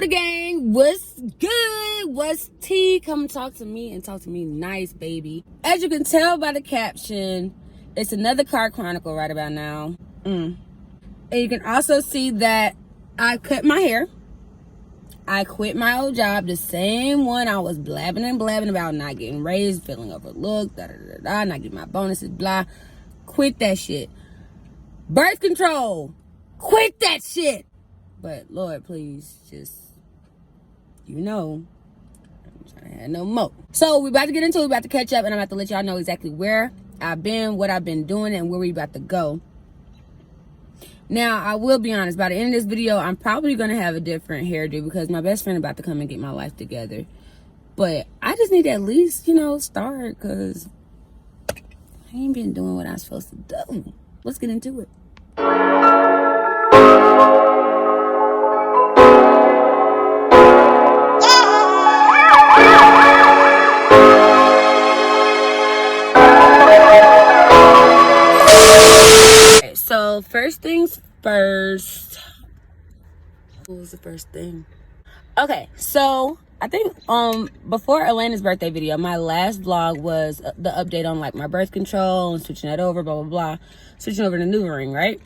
the gang. What's good? What's tea? Come talk to me and talk to me nice, baby. As you can tell by the caption, it's another car chronicle right about now. And you can also see that I cut my hair. I quit my old job, the same one I was blabbing about, not getting raised, feeling overlooked, not getting my bonuses, blah. Quit that shit. Birth control. Quit that shit. But Lord, please, just, I'm trying to have no more. So we about to get into it, we about to catch up, and I'm about to let y'all know exactly where I've been, what I've been doing, and where we about to go. Now, I will be honest, by the end of this video, I'm probably going to have a different hairdo because my best friend about to come and get my life together. But I just need to at least, start because I ain't been doing what I'm supposed to do. Let's get into it. So first things first. What was the first thing? Okay, so I think before Elena's birthday video, my last vlog was the update on like my birth control and switching that over, blah blah blah, switching over to NuvaRing, right?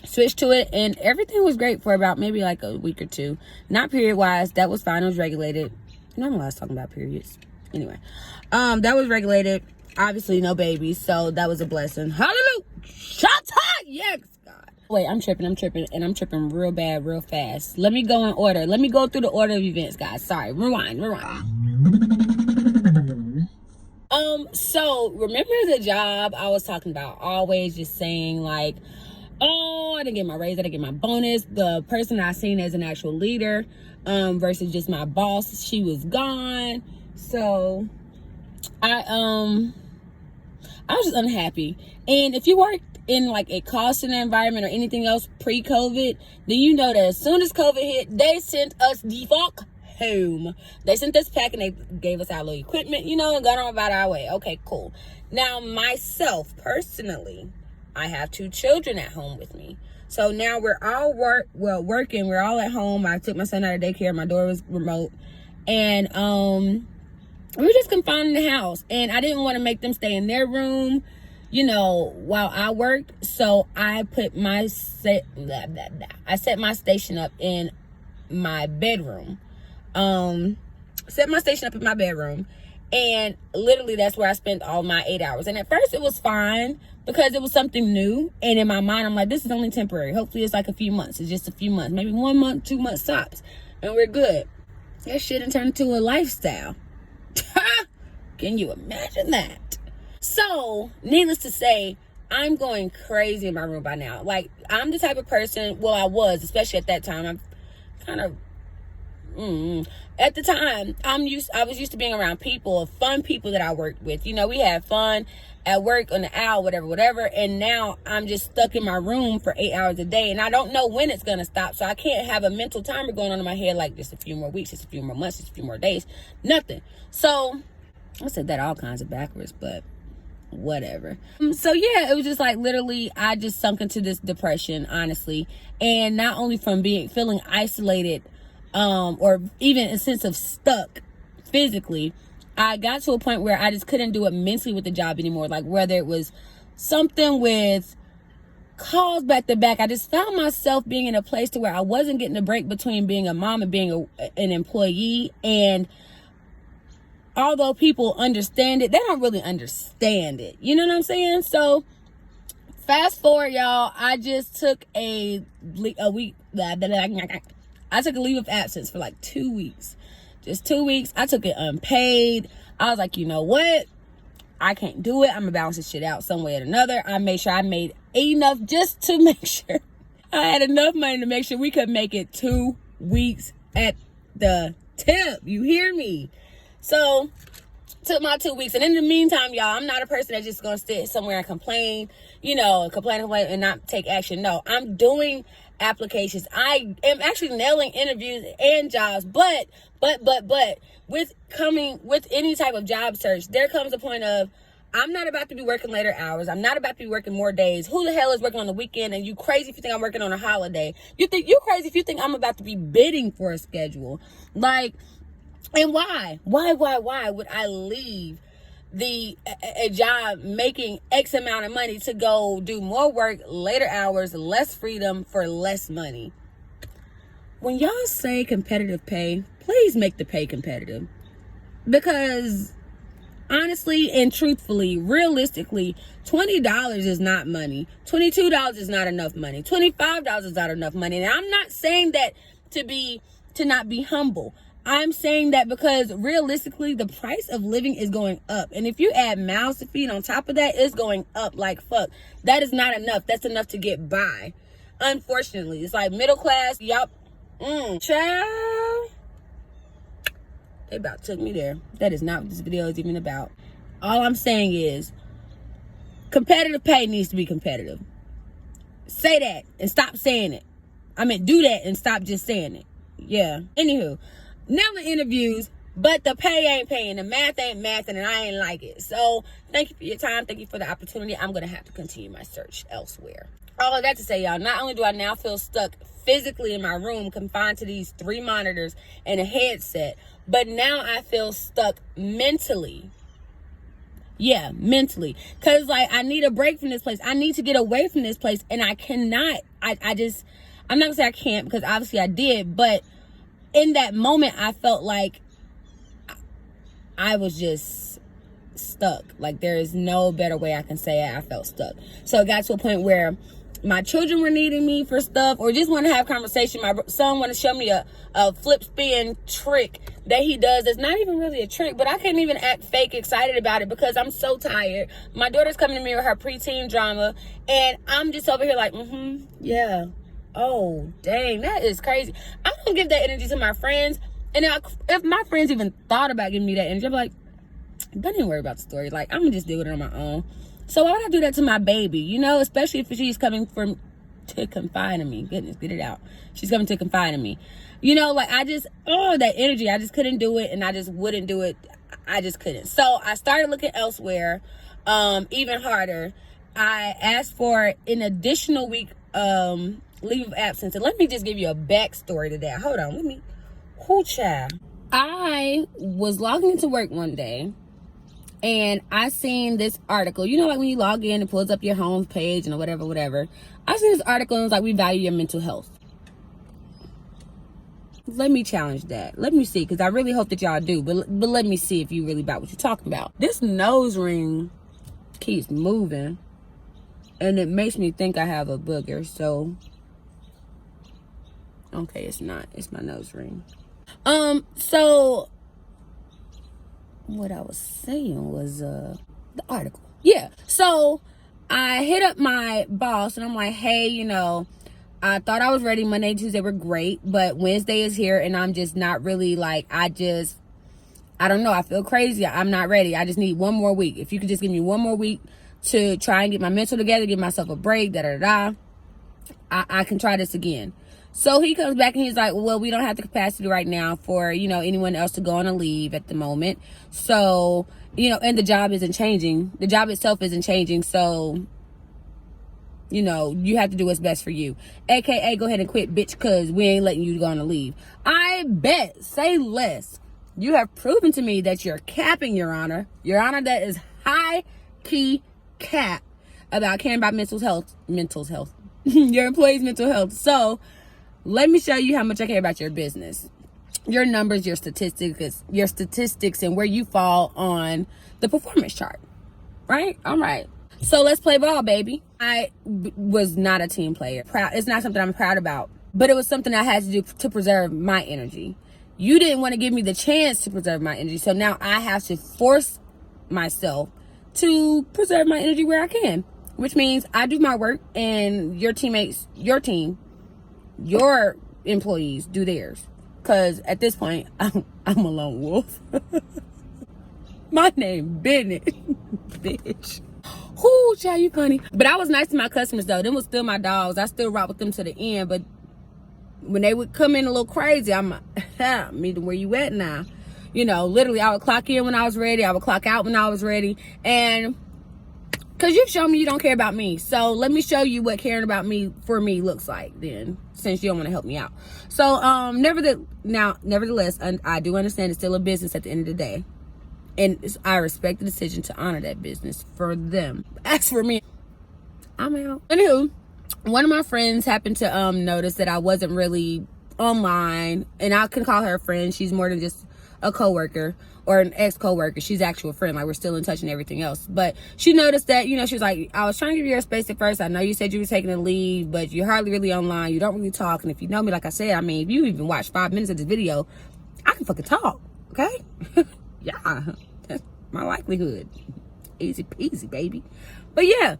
Switched to it and everything was great for about maybe like a week or two. Not period wise, that was fine. It was regulated. I'm not talking about periods. Anyway, that was regulated. Obviously no babies, so that was a blessing. Hallelujah. Shut up. Yes, God. Wait, I'm tripping, and I'm tripping real bad, real fast. Let me go in order. Let me go through the order of events, guys. Sorry. Rewind. So remember the job I was talking about, always just saying like, oh, I didn't get my raise, I didn't get my bonus. The person I seen as an actual leader, versus just my boss, she was gone. So I was just unhappy. And if you worked in like a call center environment or anything else pre-COVID, then you know that as soon as COVID hit, they sent us the fuck home. They sent us pack and they gave us our little equipment, and got on about our way. Okay, cool. Now myself personally, I have 2 children at home with me. So now we're all working. We're all at home. I took my son out of daycare. My daughter was remote. And we were just confined in the house. And I didn't want to make them stay in their room, while I worked. So I put I set my station up in my bedroom. Set my station up in my bedroom. And literally that's where I spent all my 8 hours. And at first it was fine because it was something new. And in my mind, I'm like, this is only temporary. Hopefully it's like a few months. It's just a few months, maybe 1 month, 2 months tops. And we're good. That shit done turned into a lifestyle. Can you imagine that? So, needless to say, I'm going crazy in my room by now. Like, I'm the type of person, well, I was, especially at that time. I'm kind of, at the time, I was used to being around people, fun people that I worked with. We had fun at work on the ALLLL, whatever. And now I'm just stuck in my room for 8 hours a day. And I don't know when it's going to stop. So I can't have a mental timer going on in my head like just a few more weeks, just a few more months, just a few more days. Nothing. So I said that all kinds of backwards, but whatever. So yeah, it was just like literally I just sunk into this depression, honestly. And not only from feeling isolated, or even a sense of stuck physically, I got to a point where I just couldn't do it mentally with the job anymore. Like whether it was something with calls back to back, I just found myself being in a place to where I wasn't getting a break between being a mom and being an employee. And although people understand it, they don't really understand it. You know what I'm saying? So fast forward, y'all, I just took a week. I took a leave of absence for like 2 weeks. Just 2 weeks. I took it unpaid. I was like, you know what? I can't do it. I'm going to balance this shit out some way or another. I made sure I made enough just to make sure I had enough money to make sure we could make it 2 weeks at the tip. You hear me? So took my 2 weeks. And in the meantime, y'all, I'm not a person that's just going to sit somewhere and complain, complain and not take action. No, I'm doing applications. I am actually nailing interviews and jobs, but with any type of job search, there comes a point of I'm not about to be working later hours. I'm not about to be working more days. Who the hell is working on the weekend? And you crazy if you think I'm working on a holiday. You crazy if you think I'm about to be bidding for a schedule. Like, and why? Why would I leave a job making X amount of money to go do more work, later hours, less freedom for less money? When y'all say competitive pay, please make the pay competitive. Because honestly and truthfully, realistically, $20 is not money. $22 is not enough money. $25 is not enough money. And I'm not saying that to not be humble. I'm saying that because realistically, the price of living is going up. And if you add mouths to feed on top of that, it's going up like fuck. That is not enough. That's enough to get by. Unfortunately, it's like middle class. Yup. Child. They about took me there. That is not what this video is even about. All I'm saying is competitive pay needs to be competitive. Say that and stop saying it. I mean, do that and stop just saying it. Yeah. Anywho, now the interviews, but the pay ain't paying. The math ain't mathing, and I ain't like it. So thank you for your time. Thank you for the opportunity. I'm going to have to continue my search elsewhere. All of that to say, y'all, not only do I now feel stuck physically in my room, confined to these 3 monitors and a headset, but now I feel stuck mentally. Yeah, mentally. Because, like, I need a break from this place. I need to get away from this place, and I cannot. I'm not going to say I can't, because obviously I did, but in that moment, I felt like I was just stuck. Like, there is no better way I can say it. I felt stuck. So it got to a point where my children were needing me for stuff, or just want to have conversation. My son want to show me a flip spin trick that he does. It's not even really a trick, but I can't even act fake excited about it because I'm so tired. My daughter's coming to me with her preteen drama, and I'm just over here like, yeah. Oh, dang, that is crazy. I don't give that energy to my friends. And if my friends even thought about giving me that energy, I'm like, don't even worry about the story. Like, I'm going to just deal with it on my own. So why would I do that to my baby? You know, especially if she's coming to confide in me. Goodness, get it out. She's coming to confide in me. You know, like, that energy. I just couldn't do it, and I just wouldn't do it. I just couldn't. So I started looking elsewhere, even harder. I asked for an additional week leave of absence. And let me just give you a backstory to that. Hold on. Child. I was logging into work one day, and I seen this article. You know, like when you log in, it pulls up your home page and whatever. I seen this article, and it was like, we value your mental health. Let me challenge that. Let me see, because I really hope that y'all do. But let me see if you really about what you're talking about. This nose ring keeps moving, and it makes me think I have a booger. So, okay, it's not. It's my nose ring. So what I was saying was the article. Yeah. So I hit up my boss, and I'm like, hey, you know, I thought I was ready. Monday and Tuesday were great, but Wednesday is here, and I'm just not really, like, I don't know. I feel crazy. I'm not ready. I just need one more week. If you could just give me one more week to try and get my mental together, give myself a break, I can try this again. So he comes back and he's like, well, we don't have the capacity right now for, you know, anyone else to go on a leave at the moment. So, you know, and the job isn't changing. The job itself isn't changing. So, you know, you have to do what's best for you. AKA, go ahead and quit, bitch, because we ain't letting you go on a leave. I bet, say less. You have proven to me that you're capping, Your Honor. Your Honor, that is high-key cap about caring about mental health. Your employees' mental health. So, let me show you how much I care about your business, your numbers, your statistics, and where you fall on the performance chart. Right? All right. So let's play ball, baby. I was not a team player. It's not something I'm proud about, but it was something I had to do to preserve my energy. You didn't want to give me the chance to preserve my energy, so now I have to force myself to preserve my energy where I can, which means I do my work, and your teammates, your team, your employees do theirs. Because at this point, I'm a lone wolf. My name Bennett. Bitch. Ooh, child, you funny. But I was nice to my customers, though. Them was still my dogs. I still rock with them to the end. But when they would come in a little crazy, I'm like, meet them where you at now. You know, literally, I would clock in when I was ready. I would clock out when I was ready. And Because you've shown me you don't care about me. So let me show you what caring about me for me looks like then, since you don't want to help me out. So nevertheless, I do understand it's still a business at the end of the day. And I respect the decision to honor that business for them. As for me, I'm out. Anywho, one of my friends happened to notice that I wasn't really online. And I can call her a friend. She's more than just a coworker or an ex-coworker. She's actual friend. Like, we're still in touch and everything else. But she noticed that, you know, she was like, I was trying to give you your space at first. I know you said you were taking a leave, but you're hardly really online. You don't really talk. And if you know me, like I said, I mean, if you even watch 5 minutes of this video, I can fucking talk. Okay? Yeah, that's my likelihood. Easy peasy, baby. But yeah,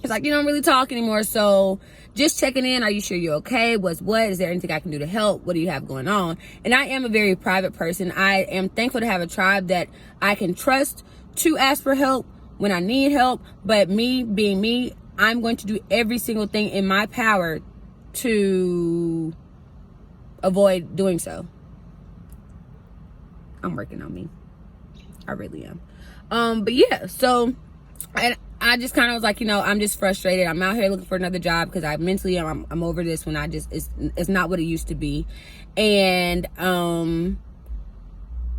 it's like, you don't really talk anymore. So just checking in. Are you sure you're okay? What's what? Is there anything I can do to help? What do you have going on? And I am a very private person. I am thankful to have a tribe that I can trust to ask for help when I need help. But me being me, I'm going to do every single thing in my power to avoid doing so. I'm working on me. I really am. But yeah, so and I just kind of was like, you know, I'm just frustrated. I'm out here looking for another job because I mentally I'm over this when it's not what it used to be. And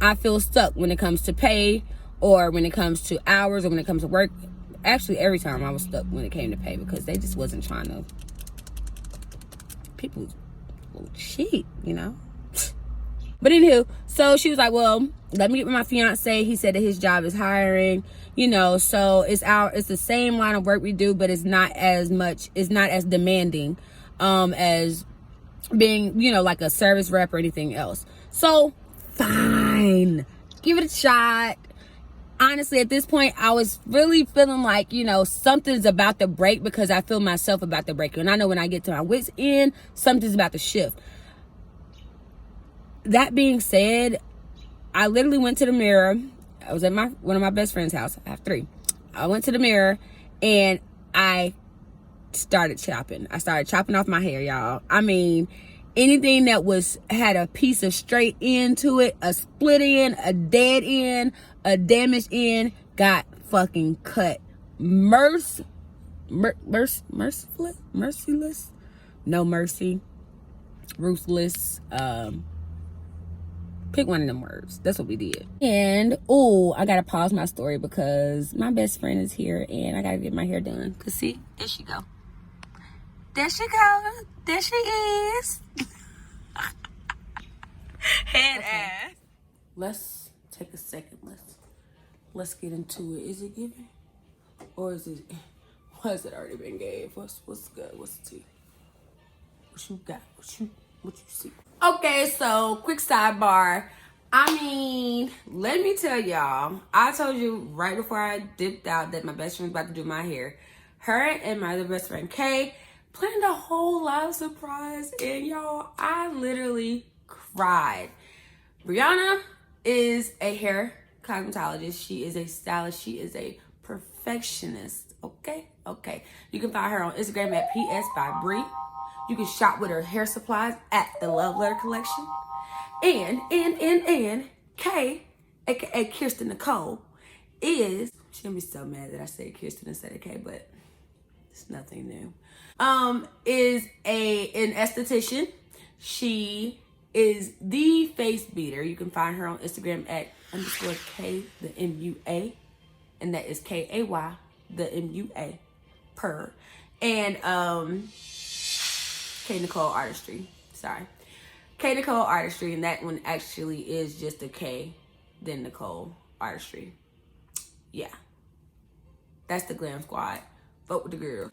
I feel stuck when it comes to pay or when it comes to hours or when it comes to work. Actually, every time I was stuck when it came to pay because they just wasn't trying to. People will cheat, you know. But anywho, so she was like, well, let me get with my fiance. He said that his job is hiring, you know, so it's the same line of work we do, but it's not as demanding as being, you know, like a service rep or anything else. So fine, give it a shot. Honestly, at this point, I was really feeling like, you know, something's about to break because I feel myself about to break. And I know when I get to my wit's end, something's about to shift. That being said, I literally went to the mirror. I was at one of my best friend's house. I have 3. I went to the mirror and I started chopping. I started chopping off my hair, y'all. I mean, anything that had a piece of straight end to it, a split end, a dead end, a damaged end, got fucking cut. Merciless? No mercy. Ruthless. Pick one of them words. That's what we did. And, I gotta pause my story because my best friend is here and I gotta get my hair done. Cause see, there she go. There she go. There she is. Head ass. Let's take a second. Let's get into it. Is it giving? Or has it already been gave? What's good? What's the tea? What you got? What you see? Okay, so quick sidebar. I mean, let me tell y'all, I told you right before I dipped out that my best friend's about to do my hair. Her and my other best friend, Kay, planned a whole lot of surprise. And y'all, I literally cried. Brianna is a hair cosmetologist. She is a stylist. She is a perfectionist. Okay. You can find her on Instagram at PS by Brie. You can shop with her hair supplies at the Love Letter Collection. And Kay, aka Kirsten Nicole, she'll be so mad that I said Kirsten instead of Kay, but it's nothing new. Is an esthetician. She is the face beater. You can find her on Instagram at _K the MUA, and that is KAY the MUA per. And K Nicole Artistry. Sorry. K Nicole Artistry, and that one actually is just a K, then Nicole Artistry. Yeah. That's the Glam Squad. Vote with the girl.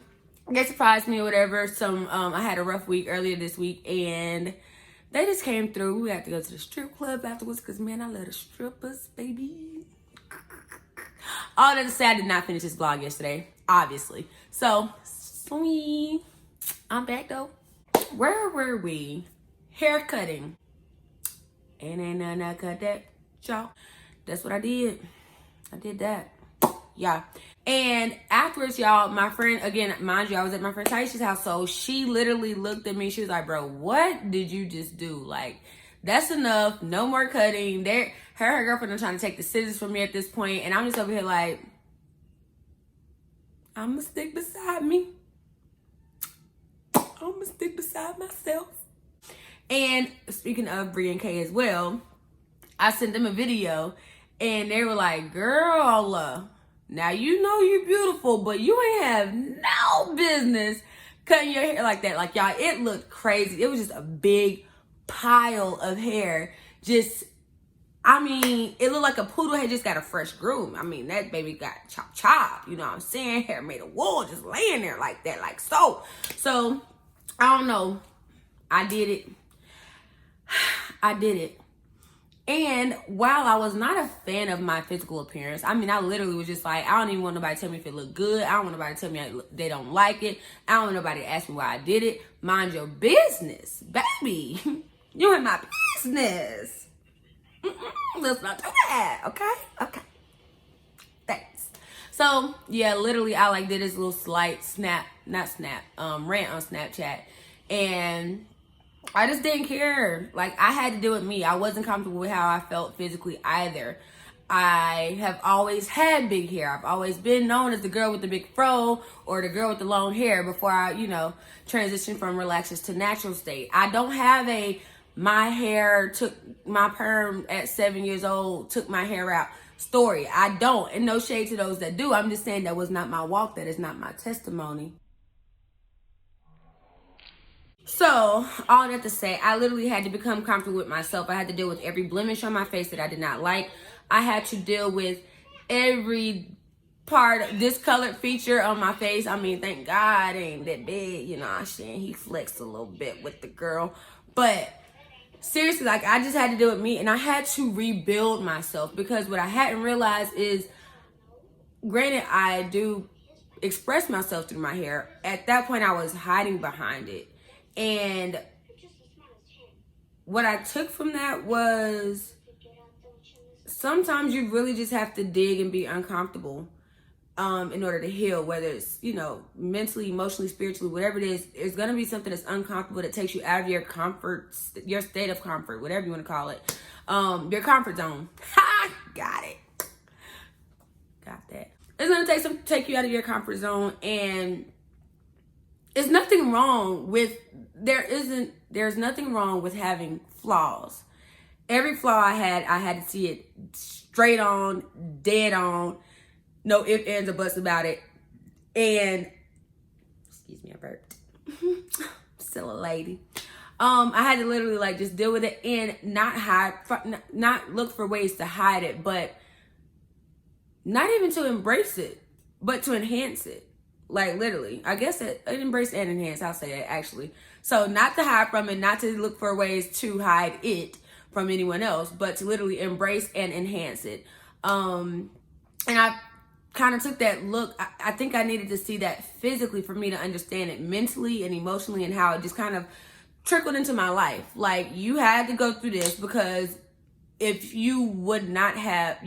They surprised me or whatever. I had a rough week earlier this week, and they just came through. We had to go to the strip club afterwards, because, man, I love the strippers, baby. All that to say, I did not finish this vlog yesterday, obviously. So, sweet. I'm back, though. Where were we? Hair cutting. Ain't nothing I cut that, y'all. That's what I did. I did that. Yeah. And afterwards, y'all, my friend, again, mind you, I was at my friend Taisha's house, so she literally looked at me. She was like, bro, what did you just do? Like, that's enough. No more cutting. Her girlfriend are trying to take the scissors from me at this point, and I'm just over here like, I'ma stick beside me. I'ma stick beside myself. And speaking of Brie and Kay as well, I sent them a video and they were like, girl, now you know you're beautiful, but you ain't have no business cutting your hair like that. Like, y'all, it looked crazy. It was just a big pile of hair. Just, I mean, it looked like a poodle had just got a fresh groom. I mean, that baby got chop, you know what I'm saying? Hair made of wool, just laying there like that, like so. So, I don't know. I did it. I did it. And while I was not a fan of my physical appearance, I mean, I literally was just like, I don't even want nobody to tell me if it looked good. I don't want nobody to tell me they don't like it. I don't want nobody to ask me why I did it. Mind your business, baby. You in my business. Let's not do that, okay? Okay. Thanks. So, yeah, literally, I like did this little slight rant on Snapchat. And I just didn't care. Like, I had to do it me. I wasn't comfortable with how I felt physically either. I have always had big hair. I've always been known as the girl with the big fro or the girl with the long hair before I, transitioned from relaxers to natural state. I don't have my hair took my perm at 7 years old, took my hair out story. I don't. And no shade to those that do. I'm just saying that was not my walk. That is not my testimony. So, all that to say, I literally had to become comfortable with myself. I had to deal with every blemish on my face that I did not like. I had to deal with every part, discolored feature on my face. I mean, thank God it ain't that big, you know what I'm saying? He flexed a little bit with the girl. But, seriously, like, I just had to deal with me. And I had to rebuild myself. Because what I hadn't realized is, granted, I do express myself through my hair. At that point, I was hiding behind it. And what I took from that was sometimes you really just have to dig and be uncomfortable in order to heal, whether it's, mentally, emotionally, spiritually, whatever it is. It's going to be something that's uncomfortable that takes you out of your comfort, your state of comfort, whatever you want to call it, your comfort zone. Ha! Got it. Got that. It's going to take you out of your comfort zone, and there's nothing wrong with there's nothing wrong with having flaws. Every flaw I had to see it straight on, dead on, no ifs, ands, or buts about it. And excuse me, I burped. Still a lady. I had to literally just deal with it and not look for ways to hide it, but not even to embrace it, but to enhance it. Like, literally, I guess it embrace and enhance, I'll say that actually. So not to hide from it, not to look for ways to hide it from anyone else, but to literally embrace and enhance it. And I kind of took that look. I think I needed to see that physically for me to understand it mentally and emotionally, and how it just kind of trickled into my life. Like, you had to go through this, because if you would not have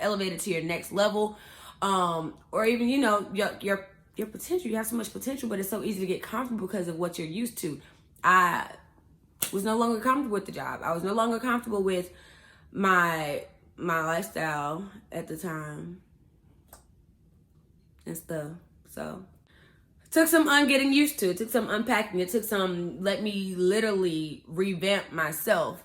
elevated to your next level, or even, your potential. You have so much potential, but it's so easy to get comfortable because of what you're used to. I was no longer comfortable with the job. I was no longer comfortable with my lifestyle at the time and stuff. So it took some getting used to. It took some unpacking. It took some let me literally revamp myself.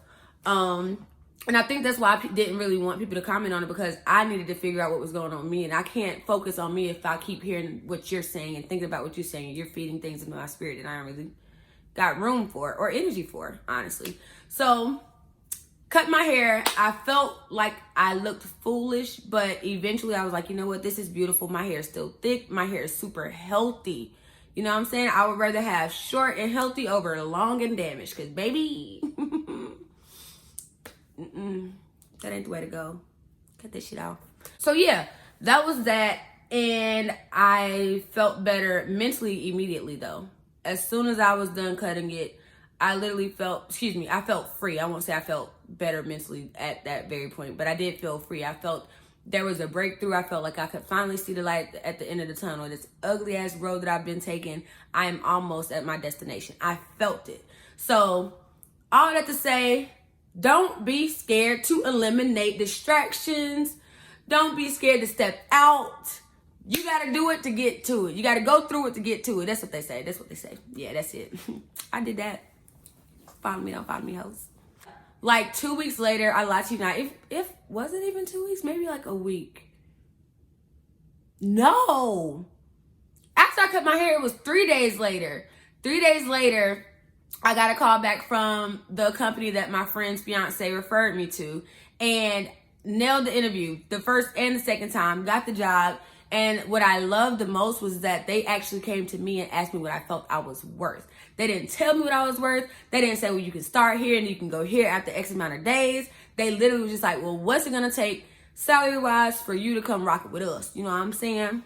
And I think that's why I didn't really want people to comment on it, because I needed to figure out what was going on with me. And I can't focus on me if I keep hearing what you're saying and thinking about what you're saying. You're feeding things into my spirit that I don't really got room for or energy for, honestly. So, cut my hair. I felt like I looked foolish, but eventually I was like, you know what? This is beautiful. My hair is still thick. My hair is super healthy. You know what I'm saying? I would rather have short and healthy over long and damaged, because, baby... that ain't the way to go. Cut this shit off. So yeah, that was that. And I felt better mentally immediately though. As soon as I was done cutting it, I literally felt, I felt free. I won't say I felt better mentally at that very point, but I did feel free. I felt there was a breakthrough. I felt like I could finally see the light at the end of the tunnel. This ugly ass road that I've been taking, I am almost at my destination. I felt it. So all that to say, don't be scared to eliminate distractions. Don't be scared to step out. You got to do it to get to it. You got to go through it to get to it. That's what they say. That's what they say. Yeah, that's it. I did that. Follow me, don't follow me, hoes. Like 2 weeks later, I lied to you not. If was it even 2 weeks? Maybe like a week. No. After I cut my hair, it was 3 days later. 3 days later, I got a call back from the company that my friend's fiance referred me to and nailed the interview the first and the second time, got the job. And what I loved the most was that they actually came to me and asked me what I felt I was worth. They didn't tell me what I was worth. They didn't say, well, you can start here and you can go here after X amount of days. They literally was just like, well, what's it going to take salary-wise for you to come rock it with us? You know what I'm saying?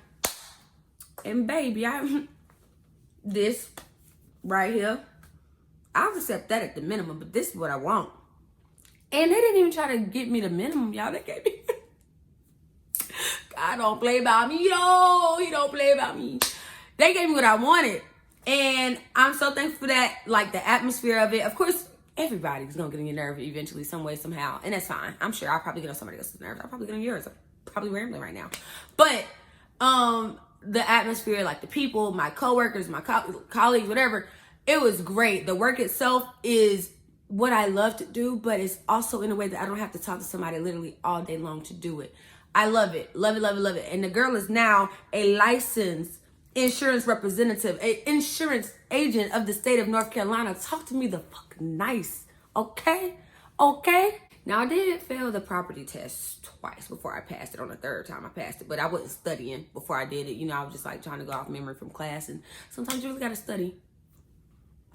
And baby, this right here, I'll accept that at the minimum, but this is what I want. And they didn't even try to get me the minimum, y'all. They gave me... God don't play about me, yo. He don't play about me. They gave me what I wanted. And I'm so thankful for that, like the atmosphere of it. Of course, everybody's going to get on your nerve eventually, some way, somehow. And that's fine. I'm sure I'll probably get on somebody else's nerves. I'll probably get on yours. I'm probably rambling right now. But the atmosphere, like the people, my coworkers, my colleagues, whatever, it was great. The work itself is what I love to do, but it's also in a way that I don't have to talk to somebody literally all day long to do it. I love it. Love it, love it, love it. And the girl is now a licensed insurance representative, an insurance agent of the state of North Carolina. Talk to me the fuck nice. Okay? Okay? Now, I did fail the property test twice before I passed it. On the third time I passed it, but I wasn't studying before I did it. You know, I was just like trying to go off memory from class, and sometimes you really gotta study.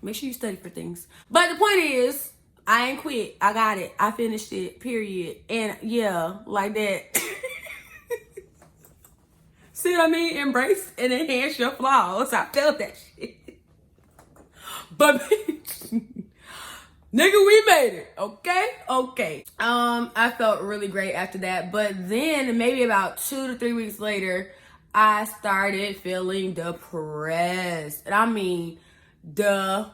Make sure you study for things. But the point is, I ain't quit. I got it. I finished it, period. And yeah, like that. See what I mean? Embrace and enhance your flaws. I felt that shit. But nigga, we made it. Okay? Okay. I felt really great after that. But then maybe about 2 to 3 weeks later, I started feeling depressed. And I mean depressed.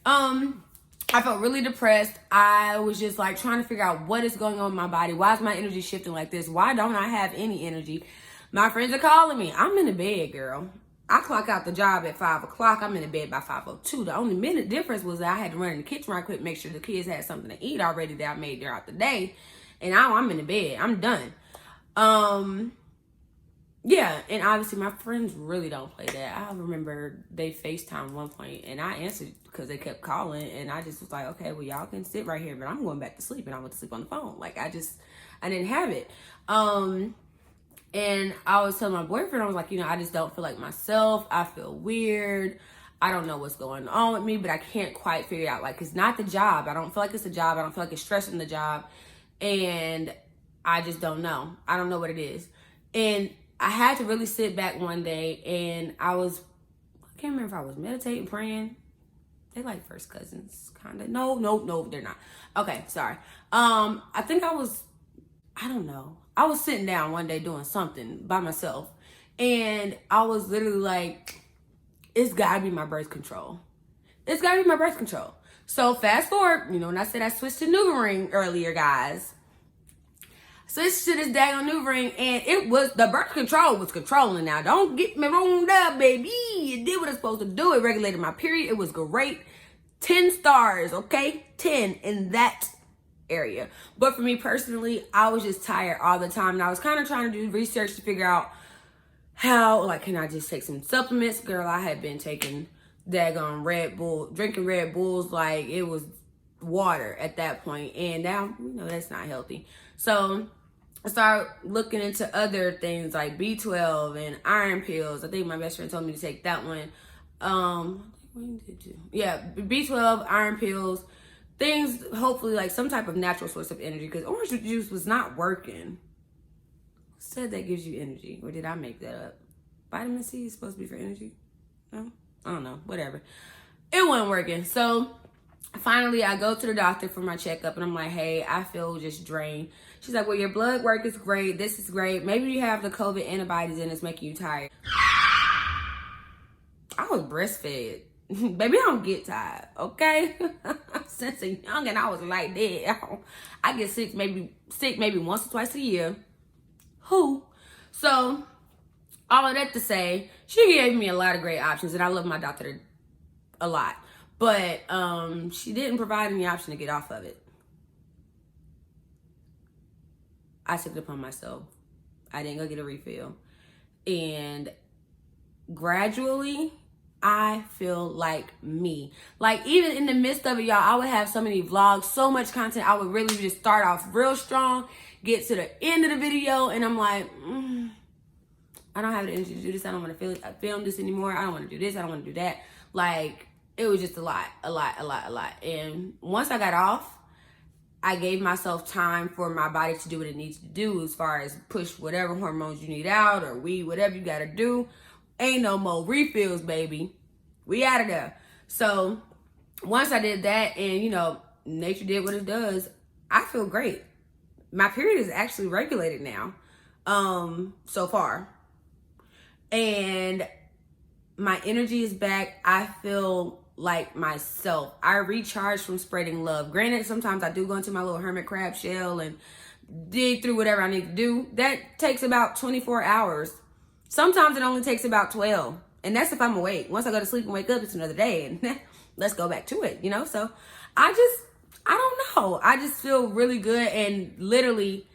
I felt really depressed. I was just like trying to figure out what is going on in my body. Why is my energy shifting like this? Why don't I have any energy? My friends are calling me. I'm in the bed, girl. I clock out the job at 5 o'clock. I'm in the bed by 5:02. The only minute difference was that I had to run in the kitchen right quick, make sure the kids had something to eat already that I made throughout the day. And now I'm in the bed. I'm done. Yeah, and obviously my friends really don't play that. I remember they FaceTimed one point and I answered because they kept calling, and I just was like, okay, well, y'all can sit right here, but I'm going back to sleep. And I went to sleep on the phone. Like, I didn't have it. And I was telling my boyfriend, I was like, you know, I just don't feel like myself. I feel weird. I don't know what's going on with me, but I can't quite figure it out. Like, it's not the job. I don't feel like it's a job. I don't feel like it's stressing the job. And I just don't know. I don't know what it is. And I had to really sit back one day, and I can't remember if I was meditating, praying. They like first cousins, kind of. No, they're not. Okay, sorry. I think I don't know. I was sitting down one day doing something by myself, and I was literally like, it's gotta be my birth control. It's gotta be my birth control. So fast forward, you know, when I said I switched to NuvaRing earlier, guys, switched to this daggone NuvaRing, and the birth control was controlling. Now, don't get me wrong there, baby. It did what it's supposed to do. It regulated my period. It was great. 10 stars, okay? 10 in that area. But for me personally, I was just tired all the time, and I was kind of trying to do research to figure out how, like, can I just take some supplements? Girl, I had been taking daggone Red Bull, drinking Red Bulls like it was water at that point, and now, you know, that's not healthy. So I started looking into other things like B12 and iron pills. I think my best friend told me to take that one. When did you? Yeah, B12, iron pills, things, hopefully like some type of natural source of energy, because orange juice was not working. Who said that gives you energy? Or did I make that up? Vitamin C is supposed to be for energy? No? I don't know. Whatever. It wasn't working. So finally, I go to the doctor for my checkup, and I'm like, hey, I feel just drained. She's like, well, your blood work is great. This is great. Maybe you have the COVID antibodies and it's making you tired. I was breastfed. Baby, I don't get tired, okay? Since a young, and I was like that. I get sick maybe once or twice a year. So all of that to say, she gave me a lot of great options, and I love my doctor a lot. But she didn't provide any option to get off of it. I took it upon myself. I didn't go get a refill. And gradually, I feel like me. Like, even in the midst of it, y'all, I would have so many vlogs, so much content. I would really just start off real strong, get to the end of the video, and I'm like, I don't have the energy to do this. I don't want to film this anymore. I don't want to do this. I don't want to do that. Like, it was just a lot. And once I got off, I gave myself time for my body to do what it needs to do, as far as push whatever hormones you need out, or weed, whatever you got to do. Ain't no more refills, baby. We out of there. So once I did that, and, you know, nature did what it does, I feel great. My period is actually regulated now, so far. And my energy is back. I feel like myself. I recharge from spreading love. Granted, sometimes I do go into my little hermit crab shell and dig through whatever I need to do. That takes about 24 hours. Sometimes it only takes about 12. And that's if I'm awake. Once I go to sleep and wake up, it's another day. And let's go back to it, you know? So I don't know. I just feel really good. And literally,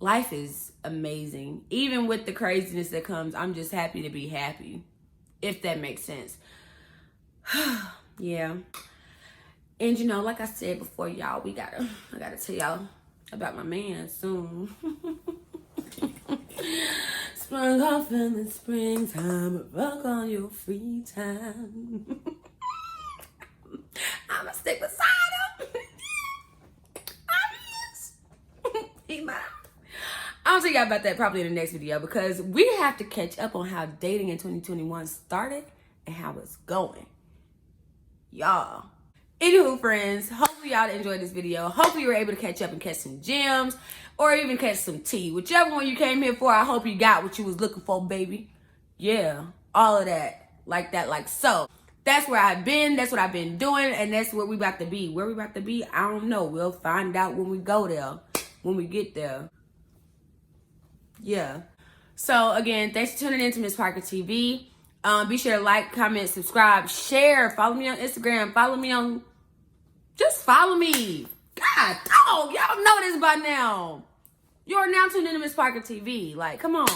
life is amazing. Even with the craziness that comes, I'm just happy to be happy. If that makes sense. Yeah. And, you know, like I said before, y'all, I gotta tell y'all about my man soon. Sprung off in the springtime, rock on your free time. I'ma stick beside him. He mine. I'll tell y'all about that probably in the next video, because we have to catch up on how dating in 2021 started and how it's going. Y'all. Anywho, friends, hopefully y'all enjoyed this video. Hopefully you were able to catch up and catch some gems, or even catch some tea. Whichever one you came here for, I hope you got what you was looking for, baby. Yeah, all of that. Like so. That's where I've been. That's what I've been doing. And that's where we about to be. Where we about to be, I don't know. We'll find out when we go there. When we get there. Yeah. So, again, thanks for tuning in to Miss Parker TV. Be sure to like, comment, subscribe, share. Follow me on Instagram. Follow me on... Just follow me. God, dog. Y'all know this by now. You're now tuned in to Miss Parker TV. Like, come on.